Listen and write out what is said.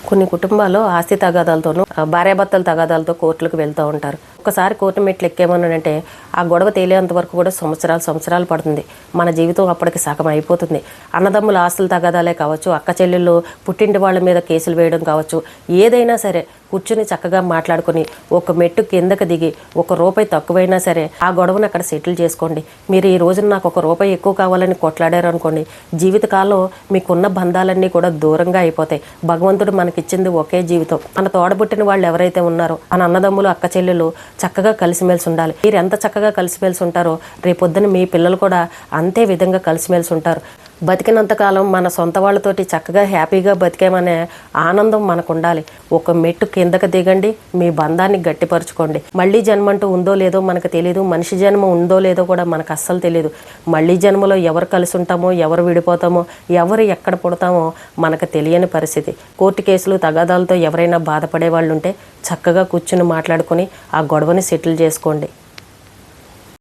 కొన్ని కుటుంబాల్లో ఆస్తి తగాదాలతోనూ భార్యాభర్తల తగాదాలతో కోర్టులకు వెళ్తూ ఉంటారు. ఒకసారి కోర్టు మెట్లు ఎక్కేమన్నానంటే ఆ గొడవ తేలేంత వరకు కూడా సంవత్సరాలు పడుతుంది. మన జీవితం అప్పటికి సగం అయిపోతుంది. అన్నదమ్ముల ఆస్తుల తగాదాలే కావచ్చు, అక్క చెల్లెళ్ళు పుట్టింటి వాళ్ళ మీద కేసులు వేయడం కావచ్చు, ఏదైనా సరే కూర్చుని చక్కగా మాట్లాడుకుని ఒక మెట్టు కిందకి దిగి ₹1 తక్కువైనా సరే ఆ గొడవను అక్కడ సెటిల్ చేసుకోండి. మీరు ఈ రోజున నాకు ₹1 ఎక్కువ కావాలని కొట్లాడారు అనుకోండి, జీవితకాలం మీకున్న బంధాలన్నీ కూడా దూరంగా అయిపోతాయి. భగవంతుడు మనకిచ్చింది ఒకే జీవితం. మన తోడబుట్టిన వాళ్ళు ఎవరైతే ఉన్నారో మన అన్నదమ్ములు అక్క చెల్లెలు చక్కగా కలిసిమెలిసి ఉండాలి. మీరు ఎంత చక్కగా కలిసిమెలిసి ఉంటారో రేపొద్దున మీ పిల్లలు కూడా అంతే విధంగా కలిసిమెలిసి ఉంటారు. బతికినంతకాలం మన సొంత వాళ్ళతోటి చక్కగా హ్యాపీగా బతికేమనే ఆనందం మనకు ఉండాలి. ఒక మెట్టు కిందకి దిగండి, మీ బంధాన్ని గట్టిపరచుకోండి. మళ్ళీ జన్మ అంటూ ఉందో లేదో మనకు తెలియదు. మనిషి జన్మ ఉందో లేదో కూడా మనకు అస్సలు తెలియదు. మళ్ళీ జన్మలో ఎవరు కలిసి ఉంటామో, ఎవరు విడిపోతామో, ఎవరు ఎక్కడ పుడతామో మనకు తెలియని పరిస్థితి. కోర్టు కేసులు తగాదాలతో ఎవరైనా బాధపడే వాళ్ళు ఉంటే చక్కగా కూర్చుని మాట్లాడుకుని ఆ గొడవని సెటిల్ చేసుకోండి.